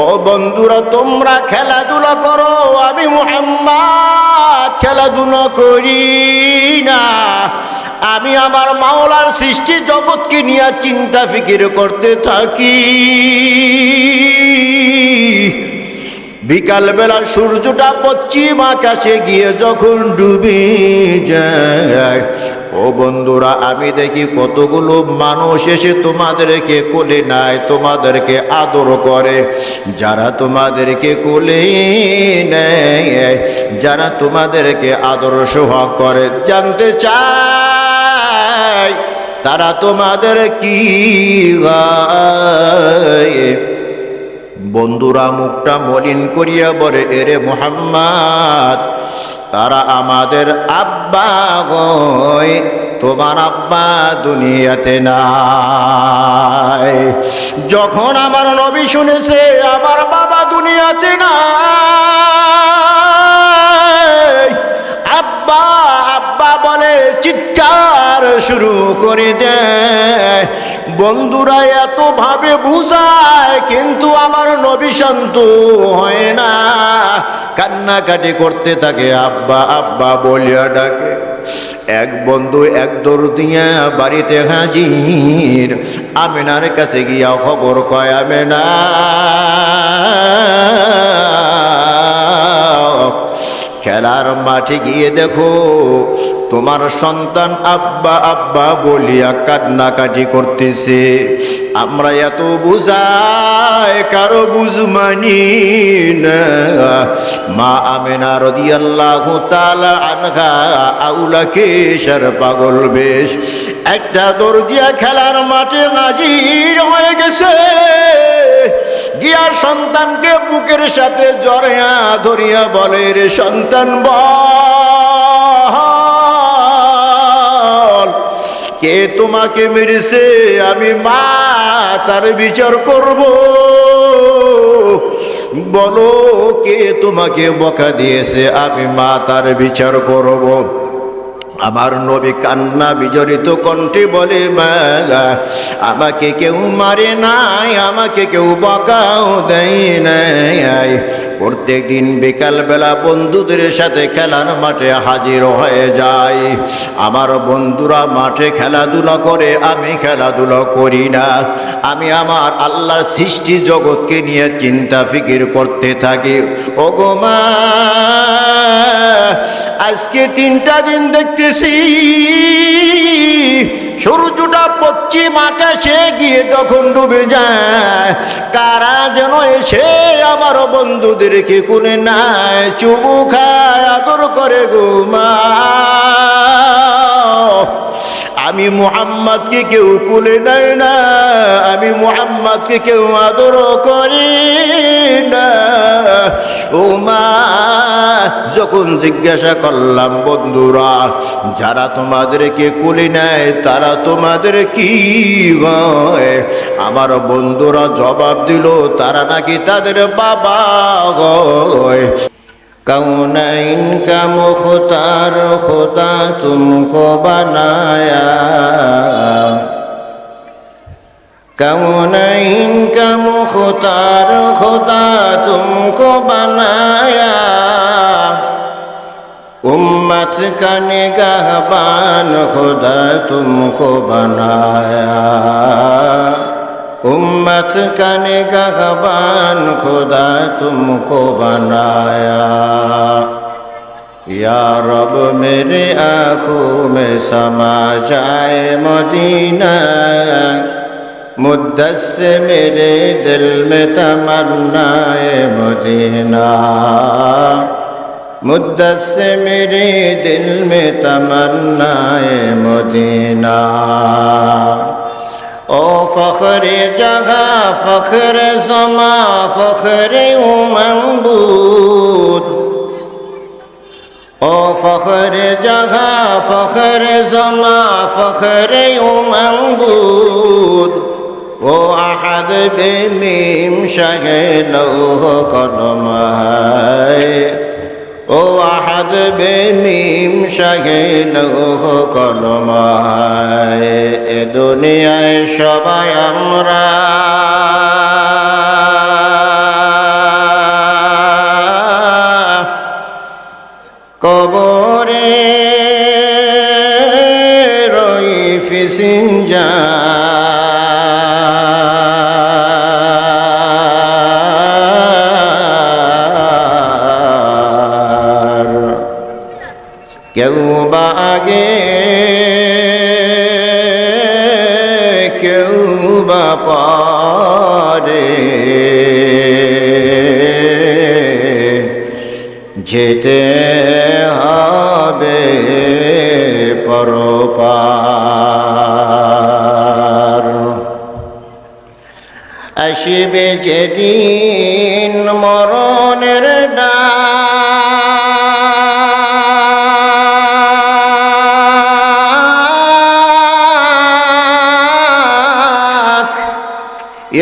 ও বন্ধুরা তোমরা খেলাধুলা করো, আমি মুহাম্মদ খেলাধুলা করি না। আমি আমার মাওলার সৃষ্টি জগৎকে নিয়ে চিন্তা ফিকির করতে থাকি। বিকালবেলা সূর্যটা পশ্চিম আকাশে গিয়ে যখন ডুবে যায়, ও বন্ধুরা আমি দেখি কতগুলো মানুষ এসে তোমাদেরকে কোলে নেয়, তোমাদেরকে আদর করে। যারা তোমাদেরকে কোলে নেয়, যারা তোমাদেরকে আদর সোহাগ করে, জানতে চায় তারা তোমাদের কি গায়? বন্ধুরা মুখটা মলিন করিয়া বলে, এরে মুহাম্মদ তারা আমাদের আব্বা গয়, তোমার আব্বা দুনিয়াতে নাই। যখন আমার নবী শুনেছে আমার বাবা দুনিয়াতে নাই, আব্বা আব্বা বলে চিৎকার শুরু করে দেয়। বন্ধুরা এত ভাবে বুঝায়, কিন্তু আমার নবী শান্ত হয় না, কান্নাকাটি করতে থাকে, আব্বা আব্বা বলিয়া ডাকে। এক বন্ধু এক দৌড় দিয়া বাড়িতে হাজির, আমেনার কাছে গিয়া খবর কয়, আমেনা খেলার মাঠে গিয়ে দেখো তোমার সন্তান আব্বা আব্বা বলিয়া কান্নাকাটি করতেছে। আমরা এত বুঝাই কারো বুঝমানি না। মা আমেনা রাদিয়াল্লাহু তাআলা আনহা আউলাকে সার পাগল বেশ একটা দৌড় দিয়া খেলার মাঠে হাজির হয়ে গেছে। গিয়া সন্তানকে বুকের সাথে জড়িয়া ধরিয়া বলে, রে সন্তান বল, কে তোমাকে মেরেছে? আমি মা তার বিচার করব। বলো কে তোমাকে বকা দিয়েছে? আমি মা তার বিচার করব। আমার নবী কান্না বিজড়িত কণ্ঠে বলে, মা আমাকে কেউ মারে নাই, আমাকে কেউ বকাও দেয় নাই। প্রত্যেক দিন বিকালবেলা বন্ধুদের সাথে খেলার মাঠে হাজির হয়ে যায়। আমার বন্ধুরা মাঠে খেলাধুলা করে, আমি খেলাধুলা করি না। আমি আমার আল্লাহর সৃষ্টি জগৎকে নিয়ে চিন্তা ফিকির করতে থাকি। ও গো মা, আজকে 3টা দিন দেখতেছি সূর্যটা পশ্চিম আকাশে গিয়ে যখন ডুবে যায়, কারা যেন এসে আমার বন্ধুদেরকে কোলে নেয়, চুমু খায়, আদর করে গো মা। আমি মুহাম্মদকে কেউ কোলে নেয় না, আমি মুহাম্মদকে কেউ আদর করি না। ও মা, যখন জিজ্ঞাসা করলাম বন্ধুরা যারা তোমাদেরকে কোলে নেয় তারা তোমাদের কি হয়, আমার বন্ধুরা জবাব দিল তারা নাকি তাদের বাবা হয়। कौनैन का मुख्तार खुदा तुमको बनाया, कौनैन का मुख्तार खुदा तुमको बनाया, उम्मत का निगाहबान खुदा तुमको बनाया, उम्मत का निगाहबान खुदा तुमको बनाया। या रब मेरे आँखों में समा जाए मदीना, मुद्दत से मेरे दिल में तमन्नाए मदीना, मुद्दत से मेरे दिल में तमन्नाए मदीना। ओ फ़ख्र जगह फ़ख्र ज़मा फ़ख्र महबूब, ओ फ़ख्र जगह फ़ख्र ज़मा फ़ख्र महबूब, ओ अहद बेमीम शाहे लौह कलम है, ओ अहद बेमीम शाहे लौह कलम है। এ দুনিয়ায় সবাই আমরা কেউ বা আগে কেউ বা পরে, যেতে হবে পরপার। আসিবে যেদিন মরণের ডাক,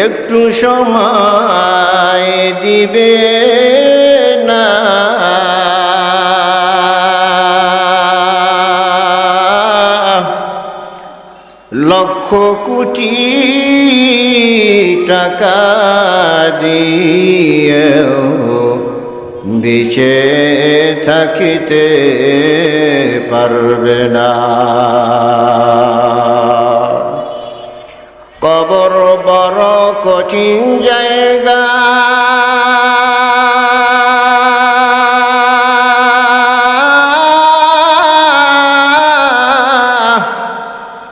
একটু সময় দিবে না, লক্ষ কোটি টাকা দিয়েও বেঁচে থাকিতে পারবে না। কবর বড় কঠিন জায়গা,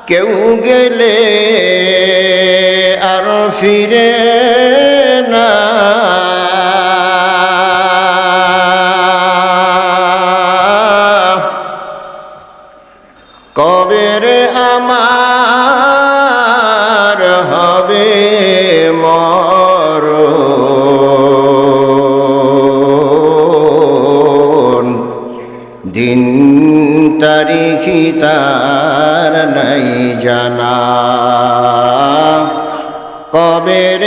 কেউ গেলে আর ফিরে না, কবের আমার হবে মরণ, দিন তারিখি তার নাই জানা, কবের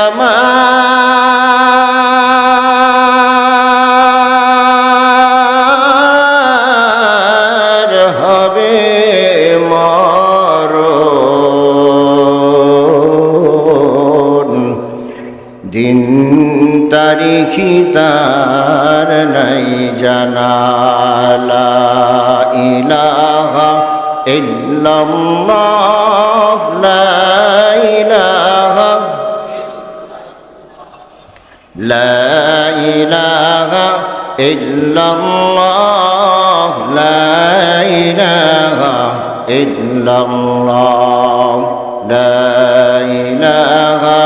আমার হবে মরণ, দিন তারিখি তার নাই জানা। লা ইলাহা ইল্লাল্লাহ, লা ইলাহা, লা ইলাহা ইল্লাল্লাহ, লা ইলাহা ইল্লাল্লাহ, লা ইলাহা,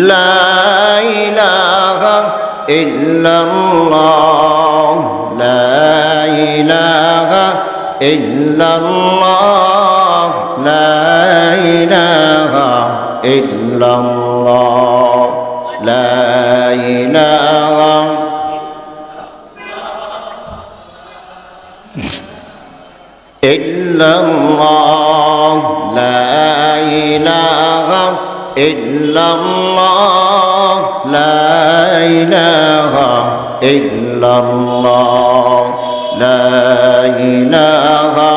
লা ইলাহা ইল্লাল্লাহ, লা ইলাহা ইল্লাল্লাহ, লা ইলাহা ইল্লাল্লাহ, লা ইলাহা ইল্লাল্লাহ, লা ইলাহা ইল্লাল্লাহ, লা ইলাহা ইল্লাল্লাহ, লা ইলাহা,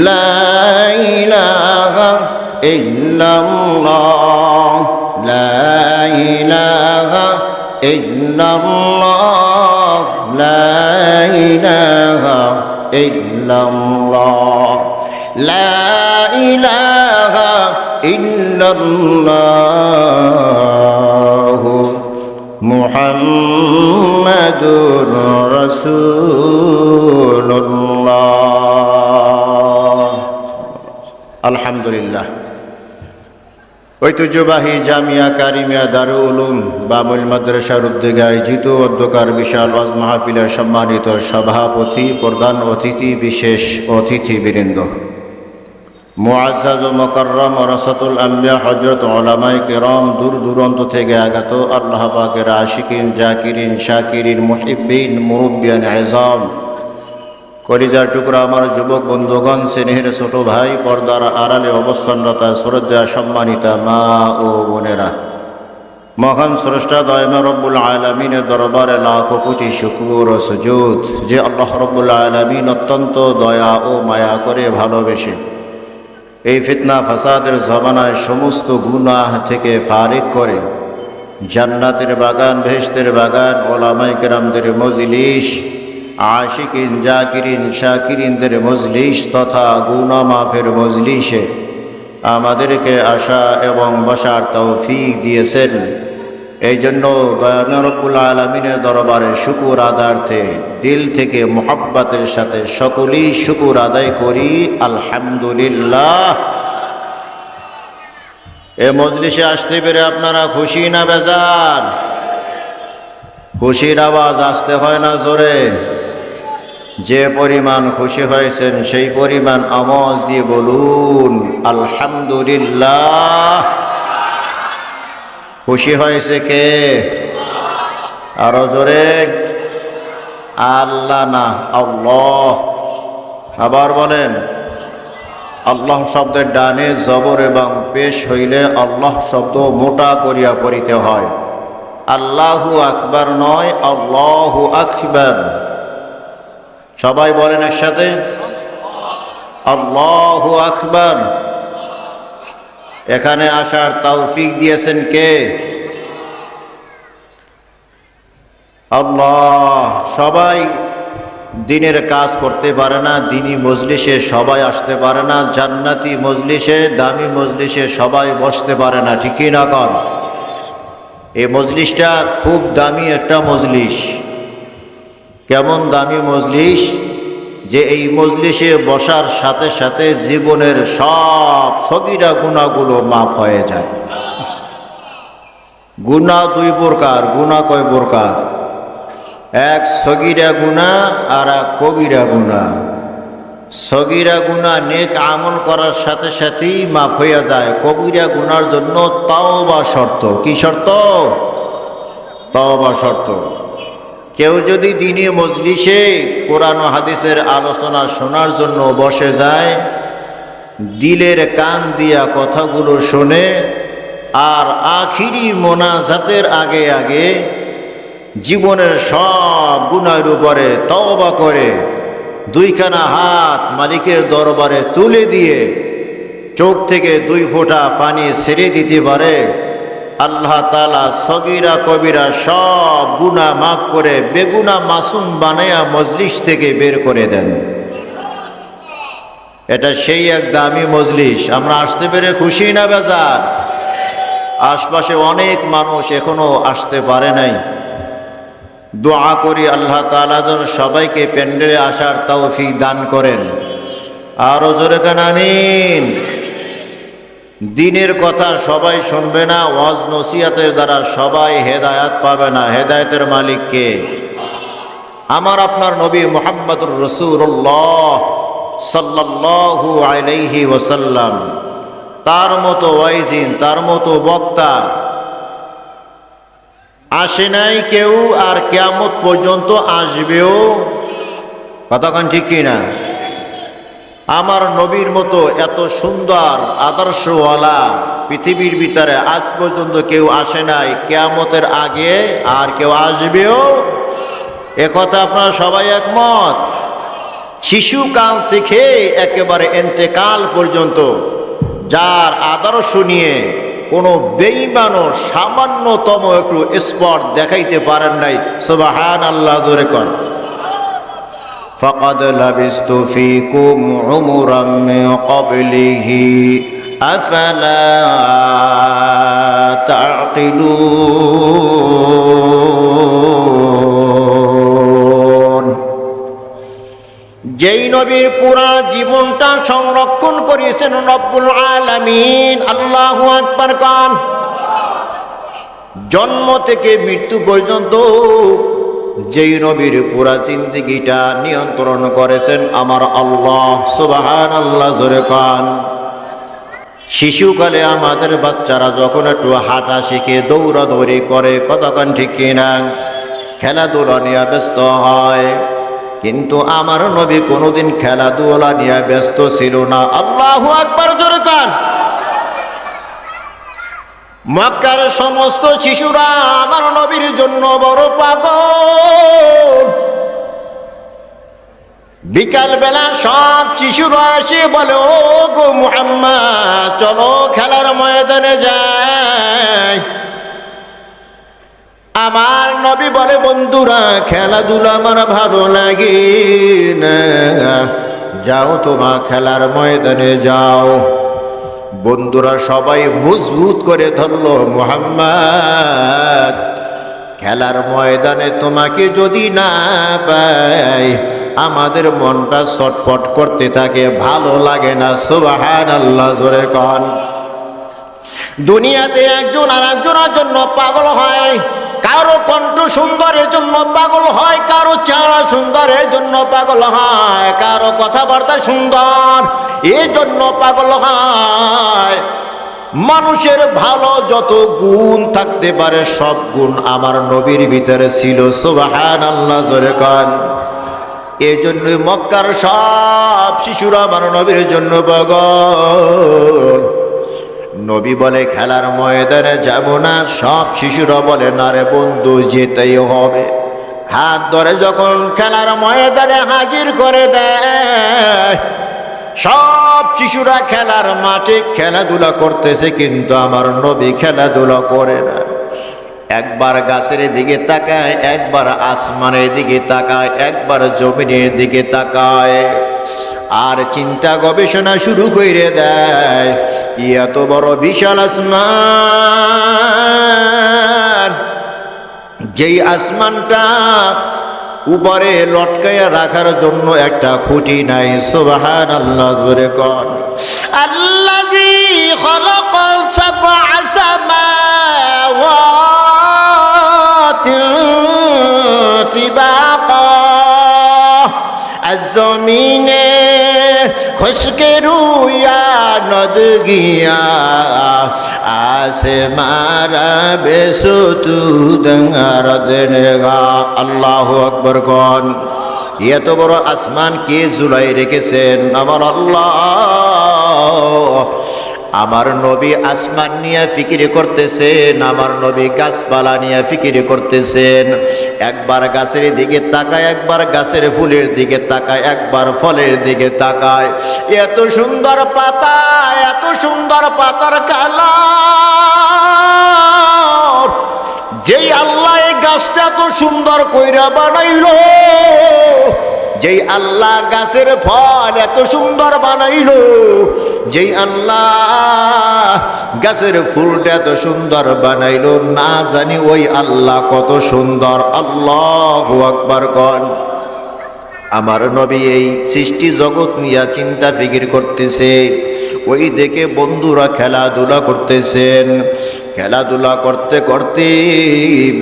লা ইলাহা ইল্লাল্লাহ, লা ইলাহা ইল্লাল্লাহ, লা ইলাহা ইল্লাল্লাহ, লা ইলাহা ইল্লাল্লাহ, মুহাম্মাদুর রাসূলুল্লাহ। আলহামদুলিল্লাহ। ঐতিহ্যবাহী জামিয়া কারিমিয়া দারুল উলুম বামুল মাদ্রাসার উদ্যোগে আয়োজিত অধ্যকার বিশাল ওয়াজ মাহফিলের সম্মানিত সভাপতি, প্রধান অতিথি, বিশেষ অতিথিবৃন্দ, মুআজ্জাজ ও মুকাররম ওয়ারাসাতুল আম্বিয়া হযরত উলামায়ে কেরাম, দূর দূরান্ত থেকে আগত আল্লাহ পাকের আশিকিন, জাকিরিন, শাকিরিন, মুহিব্বিন, মুরব্বিয়ান ইজাম, কলিজার টুকরা আমার যুবক বন্ধুগণ, স্নেহের ছোট ভাই, পর্দার আড়ালে অবস্থানরত শ্রদ্ধা সম্মানিতা মা ও বোনেরা, মহান স্রষ্টা দয়াময় রব্বুল আলামিনের দরবারে লাখো কোটি শুকর ও সুজুদ, যে আল্লাহ রব্বুল আলামিন অত্যন্ত দয়া ও মায়া করে ভালোবেসে এই ফিতনা ফাসাদের জমানায় সমস্ত গুনাহ থেকে ফারিক করে জান্নাতের বাগান, বেহেশতের বাগান, ওলামায়ে কেরামদের মজলিস, আশিকিন, জাকিরিন, শাকিরিনদের মজলিস তথা গুনাহ মাফের মজলিসে আমাদেরকে আসা এবং বসার তৌফিক দিয়েছেন। এই জন্য দয়াময় রব্বুল আলামিনের দরবারে শুকর আদার্থে দিল থেকে মোহাব্বতের সাথে সকলেই শুকর আদায় করি আলহামদুলিল্লাহ। এ মজলিসে আসতে পেরে আপনারা খুশি না বেজার? খুশির আওয়াজ আসতে হয় না জোরে? যে পরিমাণ খুশি হয়েছেন সেই পরিমাণ আওয়াজ দিয়ে বলুন আলহামদুলিল্লাহ। খুশি হয়েছে কে? আরো জোরে? আল্লাহ না আল্লাহ। আবার বলেন আল্লাহ শব্দের ডানে জবর এবং পেশ হইলে আল্লাহ শব্দ মোটা করিয়া পড়িতে হয়। আল্লাহু আকবার নয়, আল্লাহু আকবার। সবাই বলেন একসাথে আল্লাহু আকবার। এখানে আসার তৌফিক দিয়েছেন কে? আল্লাহ। সবাই দিনের কাজ করতে পারে না, দিনী মজলিসে সবাই আসতে পারে না, জান্নাতি মজলিসে দামি মজলিসে সবাই বসতে পারে না, ঠিকই না কন? এই মজলিসটা খুব দামি একটা মজলিস। কেমন দামি মজলিস যে এই মজলিসে বসার সাথে সাথে জীবনের সব সগীরা গুনাহগুলো মাফ হয়ে যায়। গুনাহ দুই প্রকার। গুনাহ কয় প্রকার? এক সগীরা গুনাহ আর এক কবিরা গুনাহ। সগীরা গুনাহ নেক আমল করার সাথে সাথেই মাফ হয়ে যায়। কবিরা গুনার জন্য তাওবা শর্ত। কি শর্ত? তাওবা শর্ত। কেউ যদি দিনী মজলিসে কোরআন ও হাদিসের আলোচনা শোনার জন্য বসে যায়, দিলের কান দিয়া কথাগুলো শোনে আর আখিরি মোনাজাতের আগে আগে জীবনের সব গুনাহের উপরে তওবা করে দুইখানা হাত মালিকের দরবারে তুলে দিয়ে চোখ থেকে দুই ফোঁটা পানি ছেড়ে দিতে পারে, আল্লাহ তাআলা সগীরা কবিরা সব গুনাহ মাফ করে বেগুনা মাসুম বানায়া মজলিস থেকে বের করে দেন। এটা সেই এক দামি মজলিস। আমরা আসতে পেরে খুশি না বেজার? আশপাশে অনেক মানুষ এখনো আসতে পারে নাই। দোয়া করি আল্লাহ তাআলা যেন সবাইকে প্যান্ডেলে আসার তৌফিক দান করেন। আরো জোরে কান আমিন। দিনের কথা সবাই শুনবে না, ওয়াজ নসিহতের দ্বারা সবাই হেদায়েত পাবে না। হেদায়েতের মালিক কে? আমার আপনার নবী মুহাম্মদুর রাসূলুল্লাহ সাল্লাল্লাহু আলাইহি ওয়াসাল্লাম। তার মতো ওয়াইজিন, তার মতো বক্তা আসে নাই কেউ, আর কিয়ামত পর্যন্ত আসবেও। কতক্ষণ ঠিক কিনা? আমার নবীর মতো এত সুন্দর আদর্শওয়ালা পৃথিবীর ভিতরে আজ পর্যন্ত কেউ আসে নাই, কিয়ামতের আগে আর কেউ আসবেও। একথা আপনারা সবাই একমত? শিশুকাল থেকে একেবারে ইন্তেকাল পর্যন্ত যার আদর্শ নিয়ে কোনো বেঈমানও সামান্যতম একটু স্পট দেখাইতে পারেন নাই। সুবহানাল্লাহ জোরে কর। فقد لبثت فيكم عمرا من قبله أفلا تعقلون। যেই নবীর পুরা জীবনটা সংরক্ষণ করেছেন রব্বুল আলামিন, আল্লাহু আকবার কান। জন্ম থেকে মৃত্যু পর্যন্ত যেই নবীর পুরা জিন্দেগিটা নিয়ন্ত্রণ করেছেন আমার আল্লাহ, সুবহানাল্লাহ জোরে কান। শিশুকালে আমাদের বাচ্চারা যখন একটু হাঁটা শিখে, দৌড়াদৌড়ি করে, কতক্ষণ ঠিক কিনা, খেলাধুলা নিয়ে ব্যস্ত হয়, কিন্তু আমার নবী কোনোদিন খেলাধুলা নিয়ে ব্যস্ত ছিল না। আল্লাহু আকবার জোরে কান। মক্কার সমস্ত শিশুরা আমার নবীর জন্য বড় পাগল। বিকাল বেলা সব শিশুরা এসে বলে, ও গো মুহাম্মদ, চলো খেলার ময়দানে যাই। আমার নবী বলে, বন্ধুরা খেলাধুলা আমার ভালো লাগে না, যাও তোমার খেলার ময়দানে যাও। বন্ধুরা সবাই মজবুত করে ধরলো, মুহাম্মদ খেলার ময়দানে তোমাকে যদি না পাই আমাদের মনটা ছটফট করতে থাকে, ভালো লাগে না। সুবহানাল্লাহ, জোরে কন। দুনিয়াতে একজন আর একজনের জন্য পাগল হয়, কারো কণ্ঠ সুন্দরের জন্য পাগল হয়, কারো চেহারা সুন্দরের জন্য পাগল হয়, কারো কথাবার্তা সুন্দর এই জন্য পাগল হয়। মানুষের ভালো যত গুণ থাকতে পারে সব গুণ আমার নবীর ভিতরে ছিল। সুবহানাল্লাহ, জোরে কন। এই জন্যই মক্কার সব শিশুরা আমার নবীর জন্য পাগল। নবী বলে খেলার ময়দানে যাব না, সব শিশুরা বলে না রে বন্ধু যেতেই হবে। হাত ধরে যখন খেলার ময়দানে হাজির করে দেয়, সব শিশুরা খেলার মাঠে খেলাধুলা করতেছে, কিন্তু আমার নবী খেলাধুলা করে না। একবার গাছের দিকে তাকায়, একবার আসমানের দিকে তাকায়, একবার জমিনের দিকে তাকায়, আর চিন্তা গবেষণা শুরু করে দেয়। এত বড় বিশাল আসমান, যেই আসমানটা উপরে লটকায়া রাখার জন্য একটা খুঁটি নাই। সুবহানাল্লাহ, জোরে কর। আল্লাযী খালাকাল সাবআ সামাওয়াতি তিবাকা, জমিনে খুশকে রুয়া নদ গিয়া আসমারা বেসুতু দঙ্গার দেনেগা। আল্লাহু আকবার কন। এত বড় আসমান কে ঝুলাই রেখেছেন? আমার আল্লাহ। আমার নবী আসমান নিয়ে ফিকির করতেছেন, আমার নবী গাছপালা নিয়ে ফিকির করতেছেন। একবার গাছের দিকে তাকায়, একবার গাছের ফুলের দিকে তাকায়, একবার ফলের দিকে তাকায়। এত সুন্দর পাতা, এত সুন্দর পাতার কালার, যেই আল্লাহ এই গাছটা এত সুন্দর কইরা বানাইলো, যেই আল্লাহ গাছের ফল এত সুন্দর বানাইলো, যেই আল্লাহ গাছের ফুলটা এত সুন্দর বানাইলো, না জানি ওই আল্লাহ কত সুন্দর। আল্লাহু আকবার কন। আমার নবী এই সৃষ্টি জগৎ নিয়ে চিন্তা ফিকির করতেছে, ওই দেখে বন্ধুরা খেলাধুলা করতেছেন। খেলাধুলা করতে করতে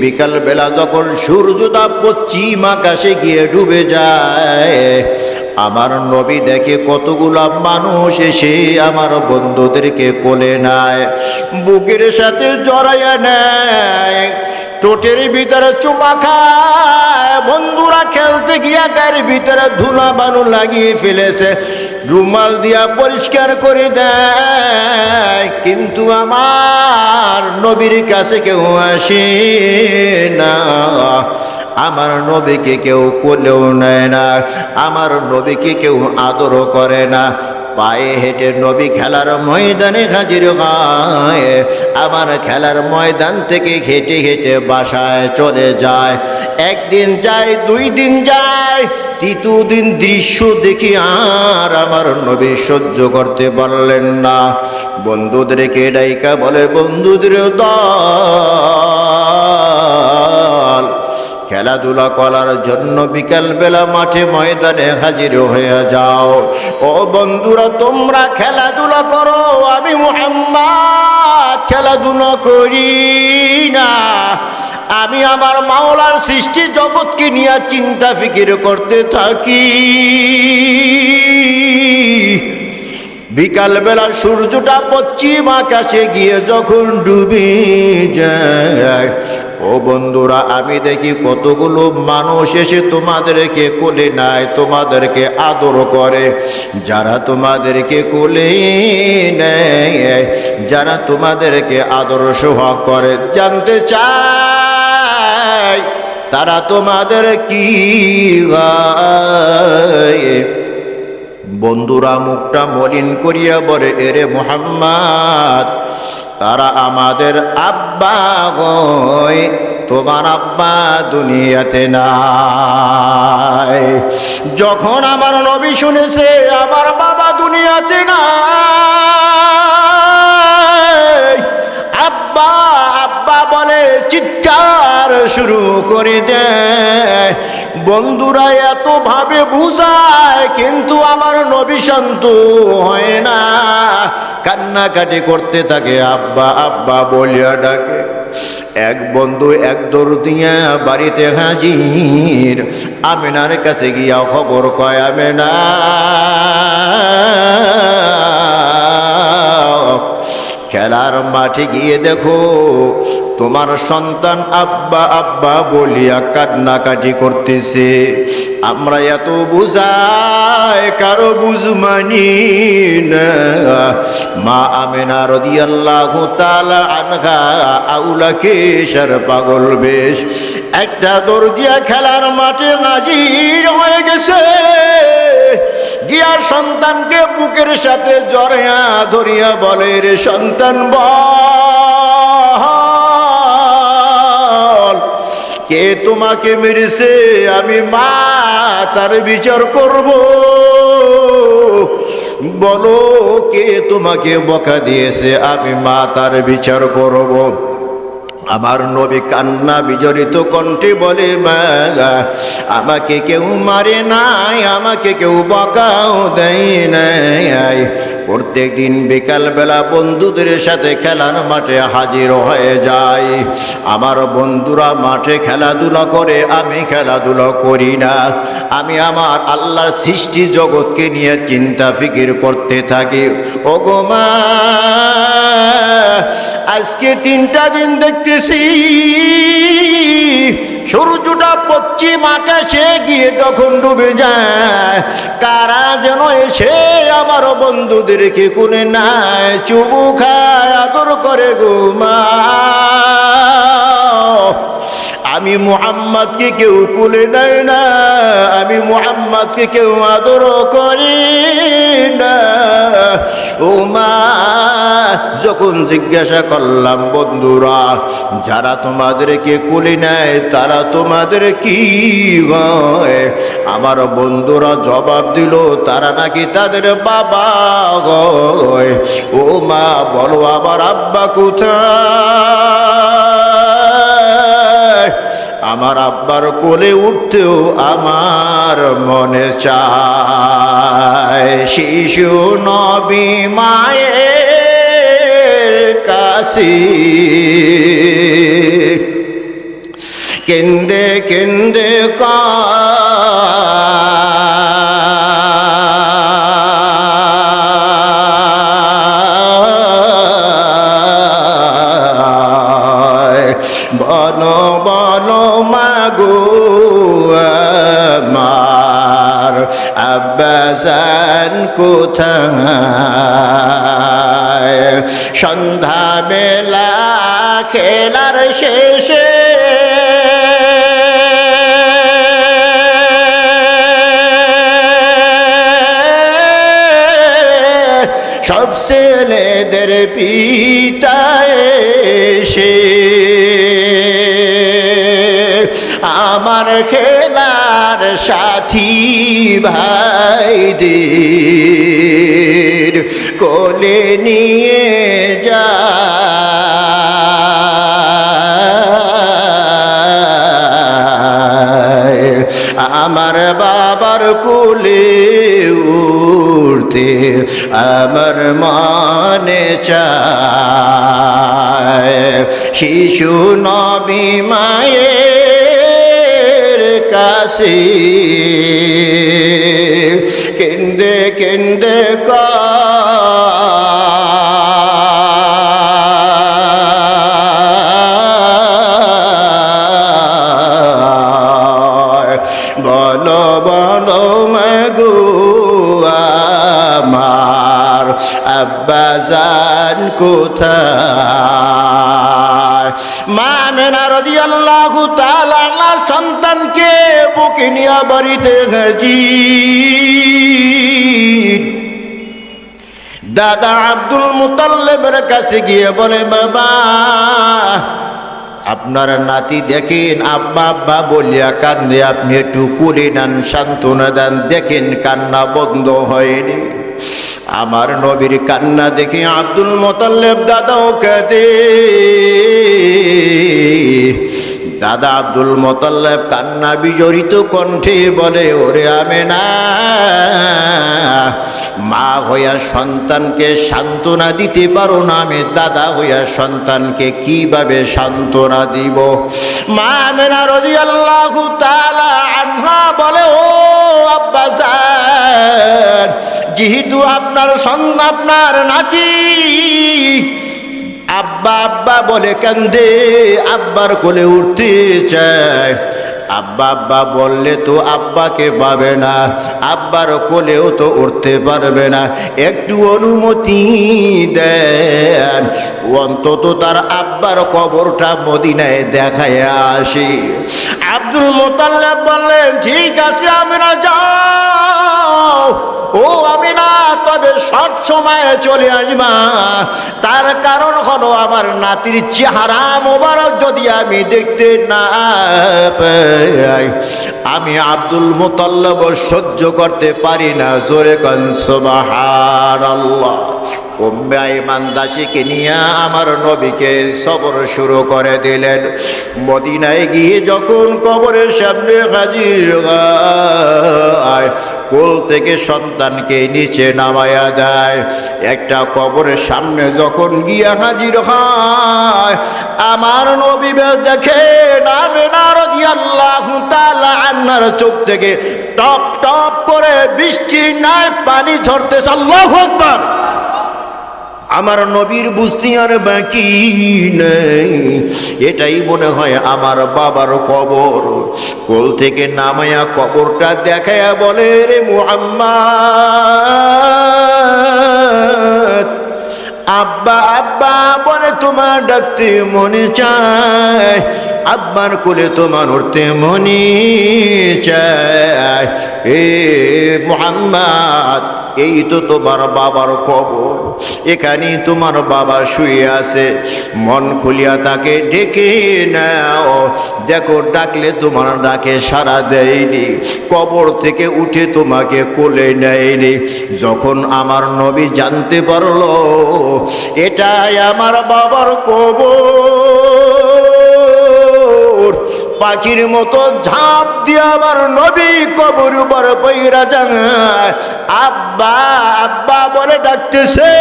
বিকালবেলা যখন সূর্যটা পশ্চিম আকাশে গিয়ে ডুবে যায়, আমার নবী দেখে কতগুলা মানুষ এসে আমার বন্ধুদেরকে কোলে নেয়, বুকের সাথে জড়াইয়া নেয়, টোটের ভিতরে চুমা খায়। বন্ধুরা খেলতে গিয়া গায়ের ভিতরে ধুলা বালু লাগিয়ে ফেলেছে, রুমাল দিয়া পরিষ্কার করে দেয়, কিন্তু আমার নবীর কাছে কেউ আসে না। আমার নবীকে কেউ কোলেও নেয় না, আমার নবীকে কেউ আদরও করে না। পায়ে হেঁটে নবী খেলার ময়দানে হাজির হয়, আমার খেলার ময়দান থেকে হেঁটে হেঁটে বাসায় চলে যায়। একদিন যায়, দুই দিন যায়, তৃতীয় দিন দৃশ্য দেখি আর আমার নবী সহ্য করতে পারলেন না। বন্ধুদেরকে ডাইকা বলে, বন্ধুদের দল, খেলাধুলা করার জন্য বিকালবেলা মাঠে ময়দানে হাজির হয়ে যাও। ও বন্ধুরা, তোমরা খেলাধুলা করো, আমি মুহাম্মদ খেলাধুলা করি না। আমি আমার মাওলার সৃষ্টি জগৎকে নিয়ে চিন্তা ফিকির করতে থাকি। বিকালবেলা সূর্যটা পশ্চিম আকাশে গিয়ে যখন ডুবে যায়, ও বন্ধুরা, আমি দেখি কতগুলো মানুষ এসে তোমাদেরকে কোলে নেয়, তোমাদেরকে আদর করে। যারা তোমাদেরকে কোলে নেয়, যারা তোমাদেরকে আদর সোহাগ করে, জানতে চাই তারা তোমাদের কি গায়? বন্ধুরা মুখটা মলিন করিয়া বলে, এরে মুহাম্মদ, তারা আমাদের আব্বা গয়, তোমার আব্বা দুনিয়াতে নাই। যখন আমার নবী শুনেছে আমার বাবা দুনিয়াতে নাই, শুরু করে দেয়। বন্ধুরা এতভাবে বুঝায়, কিন্তু আমার নবী শান্ত হয় না, কান্নাকাটি করতে থাকে, আব্বা আব্বা বলিয়া ডাকে। এক বন্ধু এক দৌড় দিয়া বাড়িতে হাজির, আমেনার কাছে গিয়া খবর কয়, আমেনা খেলার মাঠে গিয়ে দেখো তোমার সন্তান আব্বা আব্বা বলিয়া কান্নাকাটি করতেছে। আমরা এত বুঝাই, কারো বুঝ মানি না। মা আমেনা রাদিয়াল্লাহু তাআলা আনহা আউলা কেশর পাগল বেশ একটা দৌড় দিয়া খেলার মাঠে হাজির হয়ে গেছে। গিয়া সন্তানকে বুকের সাথে জড়িয়া ধরিয়া বলে, রে সন্তান বল, কে তোমাকে মেরেছে? আমি মা তার বিচার করব। বলো, কে তোমাকে বকা দিয়েছে? আমি মা তার বিচার করব। আমার নবী কান্না বিজড়িত কণ্ঠে বলে, মা আমাকে কেউ মারে নাই, আমাকে কেউ বকাও দেয় নাই। প্রত্যেক দিন বিকালবেলা বন্ধুদের সাথে খেলার মাঠে হাজির হয়ে যায়। আমার বন্ধুরা মাঠে খেলাধুলা করে, আমি খেলাধুলা করি না। আমি আমার আল্লাহর সৃষ্টি জগৎকে নিয়ে চিন্তা ফিকির করতে থাকি। ওগো মা, আজকে 3টা দিন দেখতেছি সূর্যটা পশ্চিম আকাশে গিয়ে যখন ডুবে যায়, কারা যেন এসে আমার বন্ধুদেরকে কোলে নাই, চুমু খায়, আদর করে গো মা। আমি মুহাম্মদকে কেউ কোলে নেয় না, আমি মুহাম্মদকে কেউ আদর করি না। ও মা, যখন জিজ্ঞাসা করলাম, বন্ধুরা যারা তোমাদেরকে কোলে নেয় তারা তোমাদের কি হয়? আমার বন্ধুরা জবাব দিল, তারা নাকি তাদের বাবা হয়। ও মা বলো, আবার আব্বা কোথায়? আমার আব্বার কোলে উঠতেও আমার মনে চায়। শিশু নবী মায়ের কাছে কেন্দে কেন্দে বলো বলো মাগো আমার আব্বাজান কোথায়? সন্ধ্যা বেলা খেলার শেষে সব ছেলেদের পিতায় এসে আমার খেলার সাথী ভাইদের কোলে নিয়ে যায়। আমার বাবার কোলে উঠতে আমার মনে চায়। শিশু নবী মায়ের কাছে কেন্দে কেন্দে বলো বলো মাগো আমার আব্বাজান কোথায়? মা আমেনা রাদিয়াল্লাহু তাআলা আনহার সন্তানকে বুকে নিয়ে বাড়িতে হাজির। দাদা আব্দুল মুতাল্লিবের কাছে গিয়ে বলে, বাবা আপনার নাতি দেখেন আব্বা আব্বা বলিয়া কান্দে, আপনি একটু কোলে নেন, সান্ত্বনা দেন, দেখেন কান্না বন্ধ হয়নি। আমার নবীর কান্না দেখে আব্দুল মুতাল্লিব দাদাও কাঁদে। দাদা আব্দুল মুত্তালিব কান্না বিজড়িত কণ্ঠে বলে, ওরে আমেনা, মা হইয়া সন্তানকে সান্ত্বনা দিতে পারো না, আমি দাদা হইয়া সন্তানকে কিভাবে সান্ত্বনা দিব? মা আমেনা রাদিয়াল্লাহু তাআলা আনহা বলে, ও আব্বাজান, যেহেতু আপনার সন্তান, আপনার নাতি আব্বা আব্বা বলে কান্দে, আব্বার কোলে উঠতে চায়, আব্বা আব্বা বললে তো আব্বাকে পাবে না, আব্বার কোলেও তো উঠতে পারবে না, একটু অনুমতি দেন, অন্তত তার আব্বার কবরটা মদিনায় দেখায় আসি। আব্দুল মুত্তালিব বললেন, ঠিক আছে আমিনা, যাও। ও আমিনা, তবে সব সময় চলে আসবা। তার কারণ হলো, আমার নাতির চেহারা মোবারক যদি আমি দেখতে না পাই, আমি আব্দুল মুত্তালিব সহ্য করতে পারি না। জোরে কোন সুবহানাল্লাহ। উম্মে আইমান দাসীকে নিয়ে আমার নবীকে সফর শুরু করে দিলেন। মদিনায় গিয়ে যখন কবরের সামনে হাজির হয়, কোল থেকে সন্তানকে নিচে নামায়া দেয়। একটা কবরের সামনে যখন গিয়া হাজির হয়, আমার নবী দেখে আমিনা রাদিয়াল্লাহু তাআলা আনহার চোখ থেকে টপ টপ করে বৃষ্টির ন্যায় পানি ঝরতেছে। আল্লাহু আকবার। আমার নবীর বুঝতে আর বাকি নেই, এটাই মনে হয় আমার বাবার কবর। কোল থেকে নামায়া কবরটা দেখায়া বলে, রে মুহাম্মদ, আব্বা আব্বা বলে তোমার ডাকতে মনে চায়, আব্বার কোলে তোমার উঠতে মনে চায়। এ মুহাম্মদ, এই তো তোমার বাবার কবর, এখানেই তোমার বাবা শুয়ে আছে, মন খুলিয়া তাকে ডেকে নাও। দেখো, ডাকলে তোমার ডাকে সাড়া দেয়নি, কবর থেকে উঠে তোমাকে কোলে নেয়নি। যখন আমার নবী জানতে পারলো এটাই আমার বাবার কবর, পাখির মতো ঝাঁপ দিয়ে আমার নবী কবর উপর পইরা যায়। আব্বা আব্বা বলে ডাকতেছে,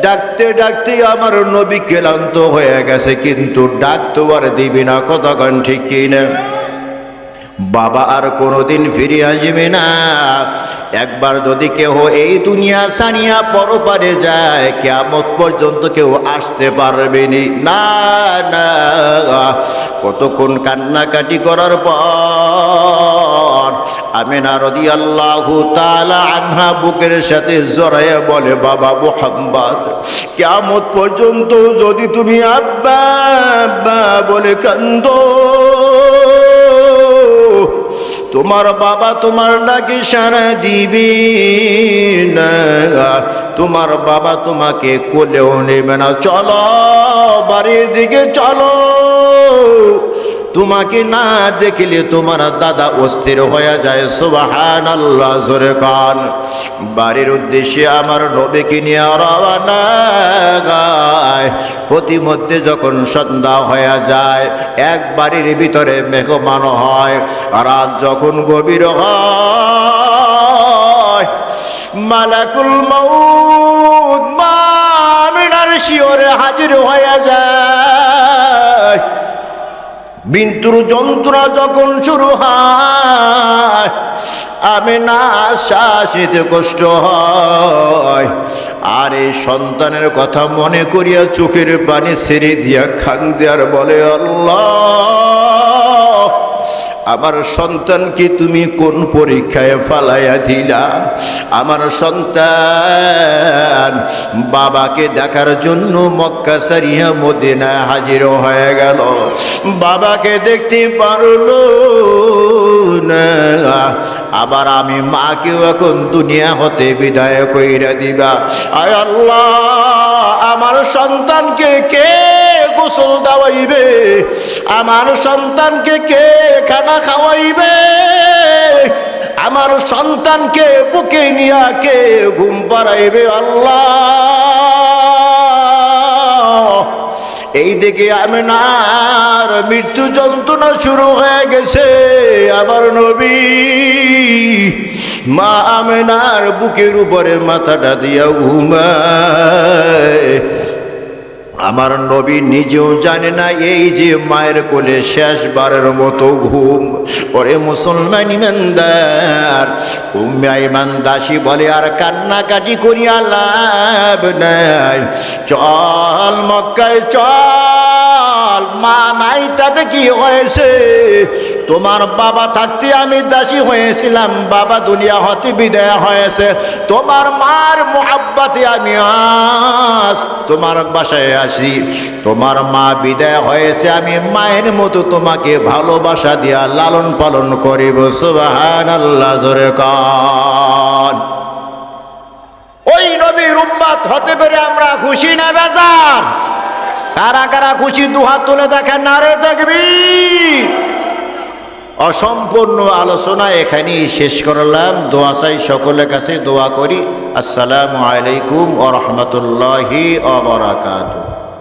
ডাকতে ডাকতে আমার নবী ক্লান্ত হয়ে গেছে, কিন্তু ডাকতে আর দিবি না। কতক্ষণ ঠিক কিনা? বাবা আর কোনোদিন ফিরে আসবে না। একবার যদি কেউ এই দুনিয়া ছাড়িয়া পরপারে যায়, কিয়ামত পর্যন্ত কেউ আসতে পারবে না। না, কতক্ষণ কান্নাকাটি করার পর আমিনা রাদিয়াল্লাহু তাআলা আনহা বুকের সাথে জড়াইয়া বলে, বাবা মুহাম্মদ, কিয়ামত পর্যন্ত যদি তুমি আব্বা আব্বা বলে কান্দো, তোমার বাবা তোমার ডাকে সাড়া দিবি না, তোমার বাবা তোমাকে কোলেও নেবে না। চলো বাড়ির দিকে চলো, তোমাকে না দেখলে তোমার দাদা অস্থির হয়ে যায়। সুবহানাল্লাহ। জোরে কান। বাড়ির উদ্দেশ্যে আমার নবীকে নিয়ে রওনা গায়। প্রতিমধ্যে যখন সন্ধ্যা হয়ে যায়, এক বাড়ির ভিতরে মেহমান হয়। রাত যখন গভীর হয়, মালাকুল মউত মা আমিনার শিয়রে হাজির হয়ে যায়। মৃত্যুর যন্ত্রণা যখন শুরু হয়, আমিনা শ্বাস নিতে কষ্ট হয়। আর এই সন্তানের কথা মনে করিয়া চোখের পানি ছেড়ে দিয়া কান্দে আর বলে, আল্লাহ, আমার সন্তানকে তুমি কোন পরীক্ষায় ফালাইয়া দিলা? আমার সন্তান বাবাকে দেখার জন্য মক্কা ছাড়িয়া মদিনায় হাজির হয়ে গেল, বাবাকে দেখতে পারলো না। আবার আমি মাকেও এখন দুনিয়া হতে বিদায় কইরা দিবা। আয় আল্লাহ, আমার সন্তানকে কে গোসল দেওয়াইবে? আমার সন্তানকে কে খানা খাওয়াইবে? আমার সন্তানকে বুকে নিয়া কে ঘুম পাড়াইবে? আল্লাহ, এইদিকে আমিনার মৃত্যু যন্ত্রণা শুরু হয়ে গেছে। আমার নবী মা আমিনার বুকের উপরে মাথাটা দিয়া ঘুমায়। আমার নবী নিজেও জানে না এই যে মায়ের কোলে শেষবারের মতো ঘুম। ওরে মুসলমান ইমানদার, উম্মে আইমান দাসী বলে আর কান্নাকাটি করিয়া লাভ নাই, চল মক্কায় চল। মা নাই তাতে কি হয়েছে? তোমার বাবা থাকতে আমি দাসী হয়েছিলাম, বাবা দুনিয়া হতে বিদায় হয়েছে, তোমার মার মোহাব্বতে আমি আজ তোমার বাসায় আসি। তোমার মা বিদায় হয়েছে, আমি মায়ের মতো তোমাকে ভালোবাসা দিয়া লালন পালন করিব। সুবহানাল্লাহ, জোরে কান। ওই নবীর উম্মত হতে পেরে আমরা খুশি না বেজার? কারা কারা খুশি দুহাত তুলে দেখেন, নারে তাকবীর। অসম্পূর্ণ আলোচনা এখানেই শেষ করলাম। দোয়া চাই সকলের কাছে, দোয়া করি। আসসালামু আলাইকুম ওয়া রাহমাতুল্লাহি ওয়া বারাকাতুহু।